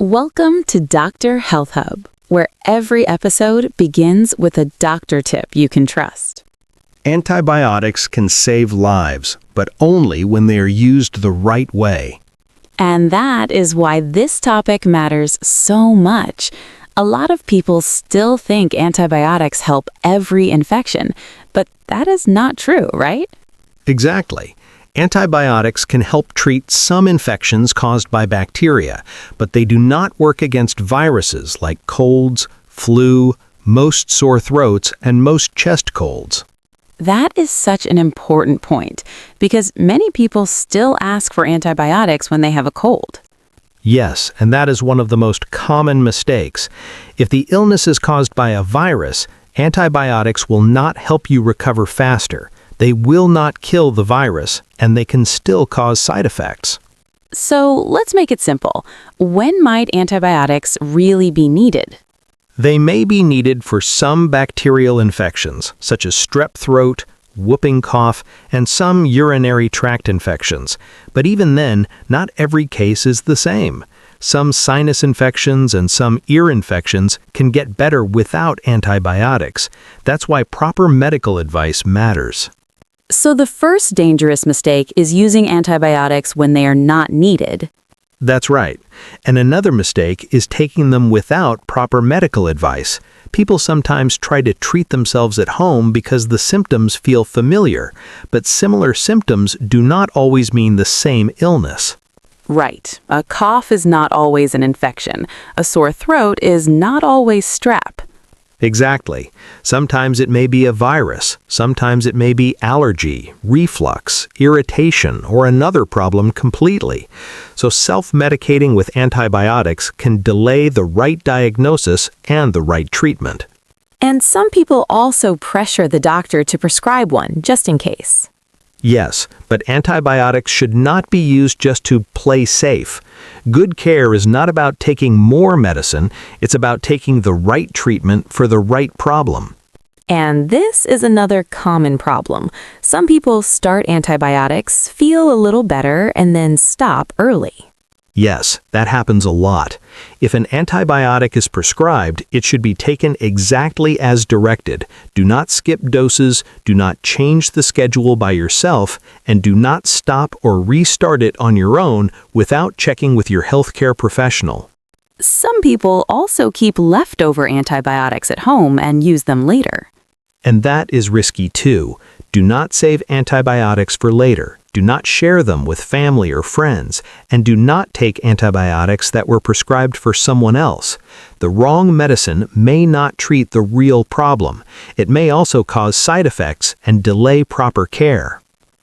Welcome to Dr. Health Hub, where every episode begins with a doctor tip you can trust. Antibiotics can save lives, but only when they are used the right way. And that is why this topic matters so much. A lot of people still think antibiotics help every infection, but that is not true, right? Exactly. Antibiotics can help treat some infections caused by bacteria, but they do not work against viruses like colds, flu, most sore throats, and most chest colds. That is such an important point, because many people still ask for antibiotics when they have a cold. Yes, and that is one of the most common mistakes. If the illness is caused by a virus, antibiotics will not help you recover faster. They will not kill the virus, and they can still cause side effects. So let's make it simple. When might antibiotics really be needed? They may be needed for some bacterial infections, such as strep throat, whooping cough, and some urinary tract infections. But even then, not every case is the same. Some sinus infections and some ear infections can get better without antibiotics. That's why proper medical advice matters. So the first dangerous mistake is using antibiotics when they are not needed. That's right. And another mistake is taking them without proper medical advice. People sometimes try to treat themselves at home because the symptoms feel familiar, but similar symptoms do not always mean the same illness. Right. A cough is not always an infection. A sore throat is not always strep. Exactly. Sometimes it may be a virus, sometimes it may be allergy, reflux, irritation, or another problem completely. So self-medicating with antibiotics can delay the right diagnosis and the right treatment. And some people also pressure the doctor to prescribe one, just in case. Yes, but antibiotics should not be used just to play safe. Good care is not about taking more medicine, it's about taking the right treatment for the right problem. And this is another common problem. Some people start antibiotics, feel a little better, and then stop early. Yes, that happens a lot. If an antibiotic is prescribed, it should be taken exactly as directed. Do not skip doses, do not change the schedule by yourself, and do not stop or restart it on your own without checking with your healthcare professional. Some people also keep leftover antibiotics at home and use them later. And that is risky too. Do not save antibiotics for later. Do not share them with family or friends, and do not take antibiotics that were prescribed for someone else. The wrong medicine may not treat the real problem. It may also cause side effects and delay proper care.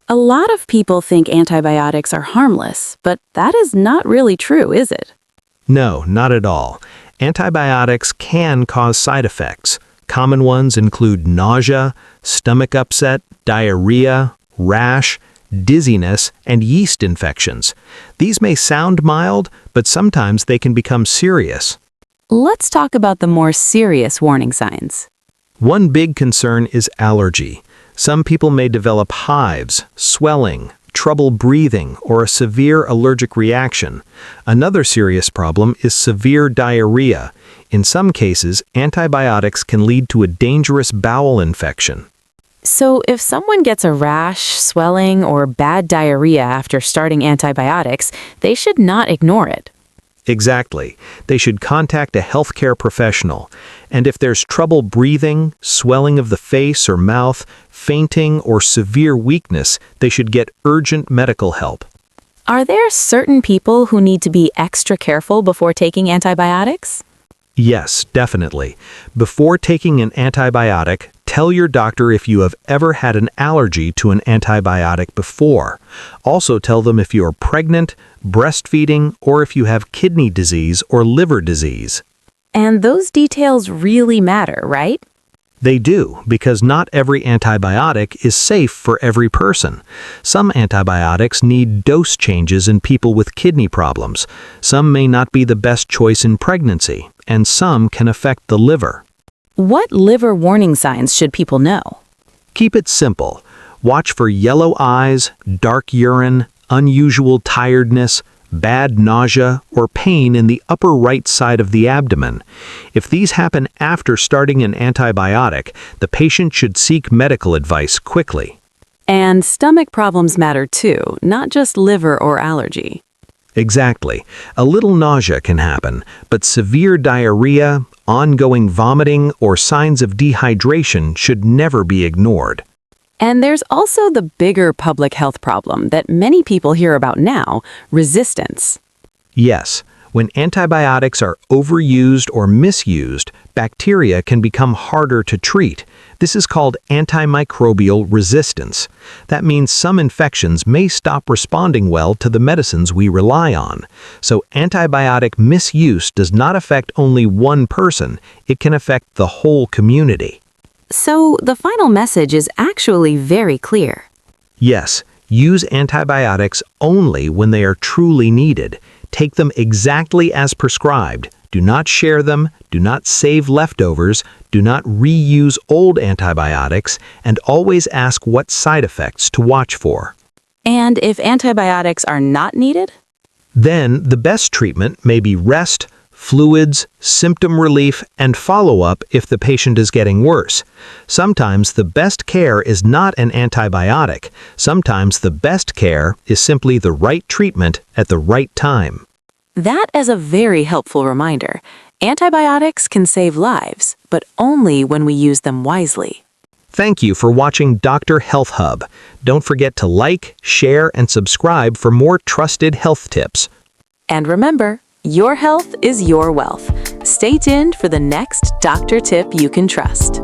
A lot of people think antibiotics are harmless, but that is not really true, is it? No, not at all. Antibiotics can cause side effects. Common ones include nausea, stomach upset, diarrhea, rash, dizziness, and yeast infections. These may sound mild, but sometimes they can become serious. Let's talk about the more serious warning signs. One big concern is allergy. Some people may develop hives, swelling, trouble breathing, or a severe allergic reaction. Another serious problem is severe diarrhea. In some cases, antibiotics can lead to a dangerous bowel infection. So if someone gets a rash, swelling, or bad diarrhea after starting antibiotics, they should not ignore it. Exactly. They should contact a healthcare professional. And if there's trouble breathing, swelling of the face or mouth, fainting, or severe weakness, they should get urgent medical help. Are there certain people who need to be extra careful before taking antibiotics? Yes, definitely. Before taking an antibiotic, tell your doctor if you have ever had an allergy to an antibiotic before. Also tell them if you are pregnant, breastfeeding, or if you have kidney disease or liver disease. And those details really matter, right? They do, because not every antibiotic is safe for every person. Some antibiotics need dose changes in people with kidney problems. Some may not be the best choice in pregnancy, and some can affect the liver. What liver warning signs should people know? Keep it simple. Watch for yellow eyes, dark urine, unusual tiredness, bad nausea, or pain in the upper right side of the abdomen. If these happen after starting an antibiotic, the patient should seek medical advice quickly. And stomach problems matter too, not just liver or allergy. Exactly. A little nausea can happen, but severe diarrhea, ongoing vomiting, or signs of dehydration should never be ignored. And there's also the bigger public health problem that many people hear about now, resistance. Yes, when antibiotics are overused or misused, bacteria can become harder to treat. This is called antimicrobial resistance. That means some infections may stop responding well to the medicines we rely on. So antibiotic misuse does not affect only one person, it can affect the whole community. So the final message is actually very clear. Yes, use antibiotics only when they are truly needed. Take them exactly as prescribed. Do not share them, do not save leftovers, do not reuse old antibiotics, and always ask what side effects to watch for. And if antibiotics are not needed? Then the best treatment may be rest, fluids, symptom relief, and follow-up if the patient is getting worse. Sometimes the best care is not an antibiotic. Sometimes the best care is simply the right treatment at the right time. That is a very helpful reminder. Antibiotics can save lives, but only when we use them wisely. Thank you for watching Dr. Health Hub. Don't forget to like, share, and subscribe for more trusted health tips. And remember, your health is your wealth. Stay tuned for the next doctor tip you can trust.